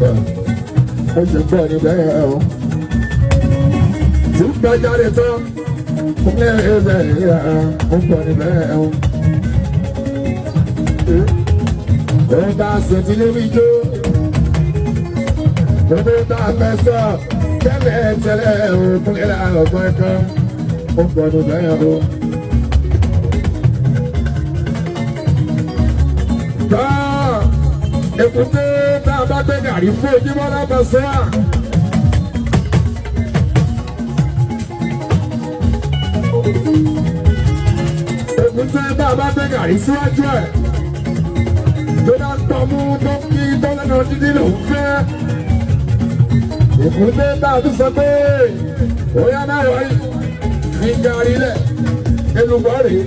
ó ṣe pọ̀ níbẹ̀ ẹ̀ o. tí ń bá jáde tán ó ní ẹ̀ẹ́dẹ̀ ìyá ó pọ̀ níbẹ̀ ẹ̀ o. ó bá ṣètì níbi jó ó bá fẹ́ sọ tẹ́lẹ̀ tẹ́lẹ̀ o fún ilé ọ̀gbọ́n kan ó pọ̀ níbẹ̀ ẹ̀ o. Èkúté tá a bá gbé gàrí fún ojúmọ́ lábẹ́ sọ́wọ́. Èkúté tá a bá gbé gàrí síwájú ẹ̀. Tó bá tọ́mú tó kí tó lẹ́nu dídí lòún fẹ́. Èkúté tá a tún sọ pé óyá náà wáyé ní gàrí lẹ̀ elúbọ̀ rèé.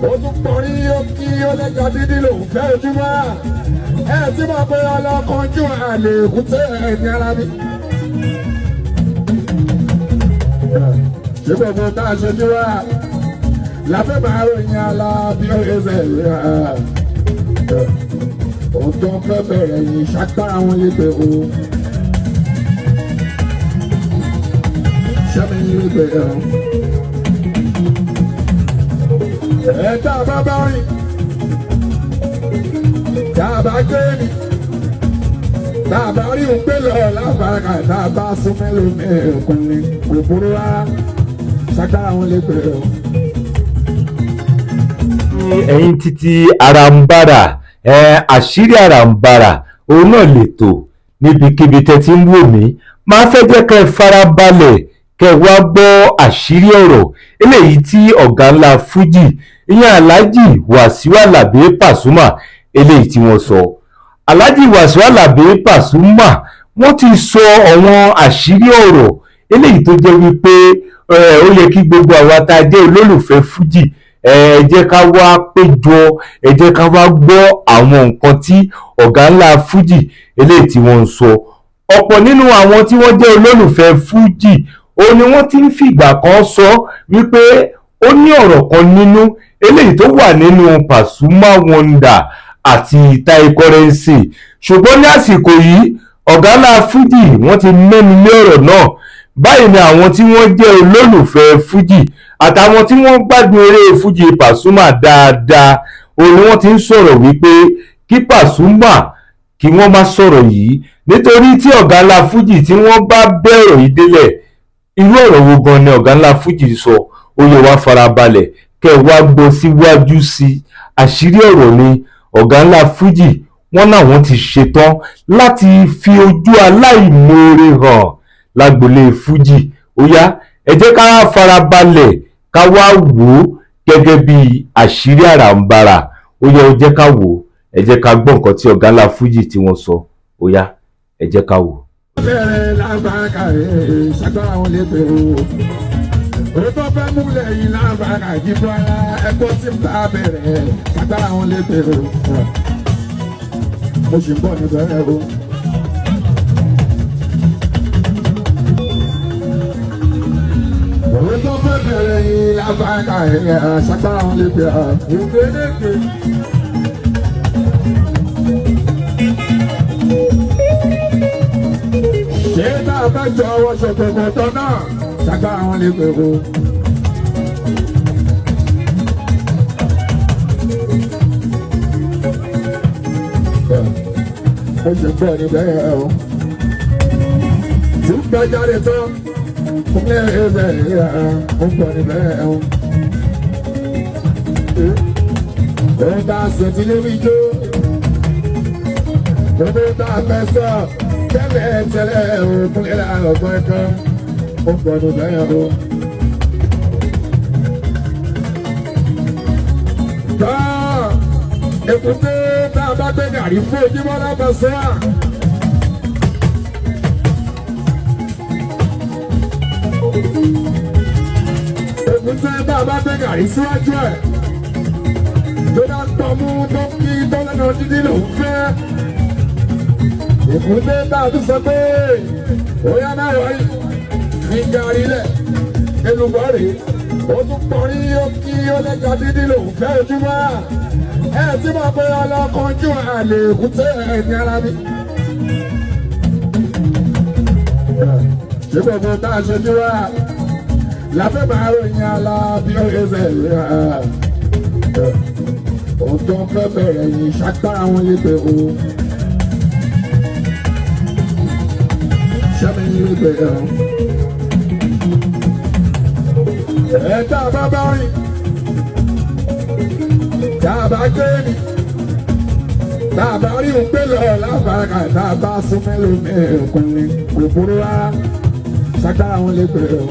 Ó tún pọ̀rí ó kí ó lẹ́jà dídí lòún fẹ́ ojúmọ́. Ẹ tí mo pe ọlọ́kànjú àlè èkúté ẹ̀mí ara mi. Ṣé gbogbo tá a ṣe níwá láfẹ́ máa ròyìn ala bí ó ṣe ṣe rí ohun tó ń fẹ́ bẹ̀rẹ̀ yìí ṣàgbára wọn lépe o. Ṣẹ́mi lépe ẹ̀ ẹ̀ tá a bá bá rìn. Tàbá gbéni, tàbá rí òun gbé lọ lábàárà, tàbá sún mélòó mẹ́ẹ̀kùnrin, kò burú rárá, ṣàgbára wọn lè bẹ̀rẹ̀ o. Ẹ̀yin títí Àràǹbarà, àṣírí Àràǹbarà, òun náà lètò níbikíbi tẹ́ ti ń wò mí. Máa fẹ́ jẹ́ kẹ́ farabalẹ̀ kẹ́ wá gbọ́ àṣírí ọ̀rọ̀ eléyìí tí ọ̀gá ńlá Fújì, ìyẹn Alhaji Wasiu Alabi Pasuma eléyìí tí wọ́n sọ. Alhaji Wasiu Alabi Pasuma wọ́n ti sọ àwọn àṣírí ọ̀rọ̀ eléyìí tó jẹ́ wípé ó yẹ kí gbogbo àwa tá a jẹ́ olólùfẹ́ Fújì ẹ jẹ́ ká wá péjọ, ẹ jẹ́ ká wá gbọ́ àwọn nǹkan tí ọ̀gá ńlá Fújì eléyìí tí wọ́n ń sọ. Ọ̀pọ̀ nínú àwọn tí wọ́n jẹ́ olólùfẹ́ Fújì ó ní wọ́n ti ń fìgbà kan sọ wípé ó ní ọ̀rọ̀ kan nínú eléyìí tó wà nínú Pasuma Wonder àti Tai Currency, ṣùgbọ́n ní àsìkò yìí ọ̀gá ńlá Fújì wọ́n ti mẹ́nu lé ọ̀rọ̀ náà. Báyìí ni àwọn tí wọ́n jẹ́ olólùfẹ́ Fújì àtàwọn tí wọ́n gbádùn eré Fújì Pasuma dáadáa òun ni wọ́n ti ń sọ̀rọ̀ wípé kí Pasuma kí wọ́n má sọ̀rọ̀ yìí, nítorí tí ọ̀gá ńlá Fújì tí wọ́n bá bẹ̀rọ̀ yìí délẹ̀, irú ọ̀rọ̀ wo gan ni ọ̀gá ńlá Fújì sọ. Ó yẹ wá farabalẹ̀ kẹ́ wá gbọ́ síwájú sí àṣírí ọ̀rọ̀ ni. Ọ̀gá ńlá Fújì wọ́n náà wọ́n ti ṣetán láti fi ojú aláìmoore hàn lágbolé Fújì. Ó yá ẹ jẹ́ ká farabalẹ̀ ká wá wò ó gẹ́gẹ́ bí àṣírí Àràǹbarà. Ó yá ẹ jẹ́ ká wò ó, ẹ jẹ́ ká gbọ́ nǹkan tí ọ̀gá ńlá Fújì tí wọ́n sọ. Ó yá ẹ jẹ́ ká wò ó. Bẹ̀rẹ̀ lágbàkà rẹ̀ ṣàgbára wọn lè bẹ̀rẹ̀ o. Òótọ́ fẹ́ múlẹ̀ yìí lágbàkà jíbọ́ ara ẹ̀kọ́ tí ń bá bẹ̀rẹ̀ ṣàgbára wọn lè bẹ̀rẹ̀ o. Mo ṣì ń bọ̀ níbẹ̀ o. Òótọ́ fẹ́ bẹ̀rẹ̀ yìí lágbàkà rẹ̀ ṣàgbára wọn lè bẹ̀rẹ̀ o. Ṣé bá a bá jọ ọwọ́ ṣọ̀tọ̀tọ̀ tán náà ṣàgbára wọn lè bẹ̀rẹ̀ o. Ó ṣe pọ̀ níbẹ̀ ẹ̀ o. Tí ń bá jáde tán ó ní ẹ̀ẹ́dẹ̀ ìyá ó pọ̀ níbẹ̀ ẹ̀ o. Ó bá ṣètì níbi jó ó bá fẹ́ sọ tẹ́lẹ̀ tẹ́lẹ̀ o fún ilé ọ̀gbọ́n kan ó pọ̀ níbẹ̀ ẹ̀ o. Èkúté tá a bá gbé gàrí fún ojúmọ́ lábẹ́ sọ́wọ́. Èkúté tá a bá gbé gàrí síwájú ẹ̀. Tó bá tọ́mú tó kí tó lẹ́nu dídí lòún fẹ́. Èkúté tá a tún sọ pé óyá náà wáyé ní gàrí lẹ̀ elúbọ̀ rèé. Ó tún pọ̀rí ó kí ó lẹ́jà dídí lòún fẹ́ ojúmọ́. Ẹ tí mo pe ọlọ́kànjú àlè èkúté ẹ̀mí ara mi. gbogbo tá a ṣe ní wá láfẹ́ máa ròyìn Alábí ẹsẹ̀ rẹ̀ ohun tó ń fẹ́ bẹ̀rẹ̀ yìí ṣàgbára wọn lè pè ó ṣẹ́mi lè pè ó tá a bá bá rìn tá a bá gbé mi tá a bá rí òun gbé lọ lábàárà tá a bá sún mẹ́lòó mẹ́ẹ̀kùnrin kò burú rárá ṣàgbára wọn lè pè ó.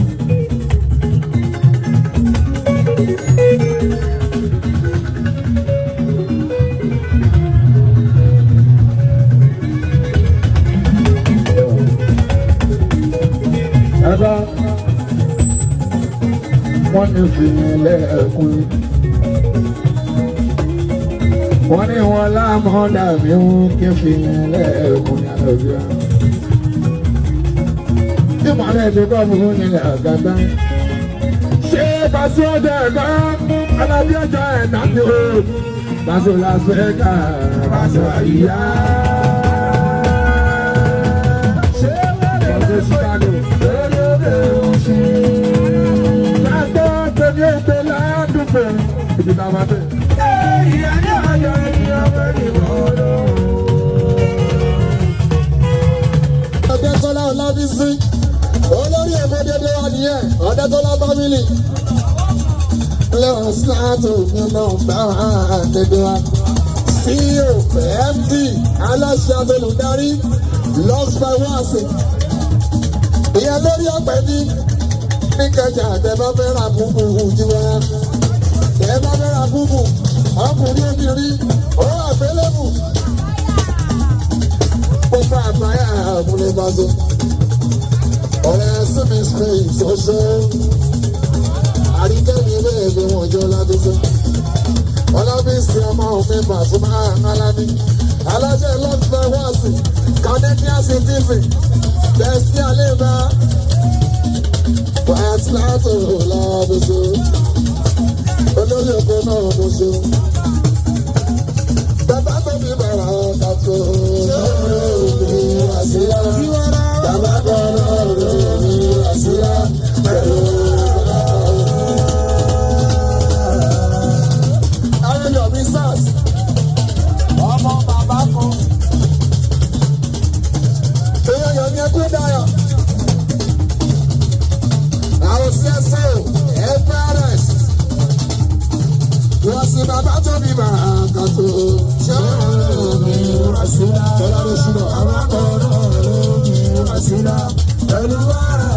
Wọ́n ní fìyìnlẹ̀ ẹ̀kún wọ́n ní wọn láàmú dàbí wọn kí fìyìnlẹ̀ ẹ̀kún ní àlọ́bíà tí mọ̀lẹ́ tó kọ́ fún nílẹ̀ àgàtà ṣé pàṣẹ ọjọ́ ẹ̀kọ́ Alábí ọjọ́ ẹ̀dá ni ó pàṣẹ lásán ẹ̀ka pàṣẹ àyíyá ṣé wọ́n lè Chicago ní ètò ládùúgbò ibi tá a máa bẹ̀. Ìyá ní àjọ ènìyàn fẹ́ ní bọ́ọ̀lù. Ọ̀dẹ́tọ́lá Ọlábísí olórí ọmọdédé wa nìyẹn Ọ̀dẹ́tọ́lá fámìlì. Lẹ́wọ̀n síláàtò nínú bá àdédé wa. CEO MD aláṣẹ àtolùdarí Lux by Wasi. Ìyá lórí ọ̀pẹ ní. Níkẹjà tẹ bá fẹ́ ra búbù jíwá tẹ bá fẹ́ ra búbù ọkùnrin obìnrin ó àgbélébù ó fà àgbáyà àbúlé bàzọ ọ̀rẹ́ síbi spain ṣoṣo àríkẹ́mi bẹ́ẹ̀ wọn jọ ládùúgbò Ọlábísí ọmọ òfin Pasuma Alábí alájẹ Lux by Wasi Canadian citizen tẹ̀sí àlébá. Wàásù láti òòlà àbùsù olórí oko náà mo ṣe. Bàbá tó fi bàrà kàtó lórí àṣìlá. Bàbá tó lórí àṣìlá pẹ̀lú bàbá. Àwọn yọ̀bí sars ọmọ bàbá kan. Èèyàn yọ̀bí ẹkú dáyọ̀. CSO Everest wọ́n sì bàbá tó bí bàrà kàtó ṣọ́ọ̀rọ̀ Rasila tọ́lá ló ṣúná àwọn akọ̀rọ̀ lórí Rasila pẹ̀lú wàrà.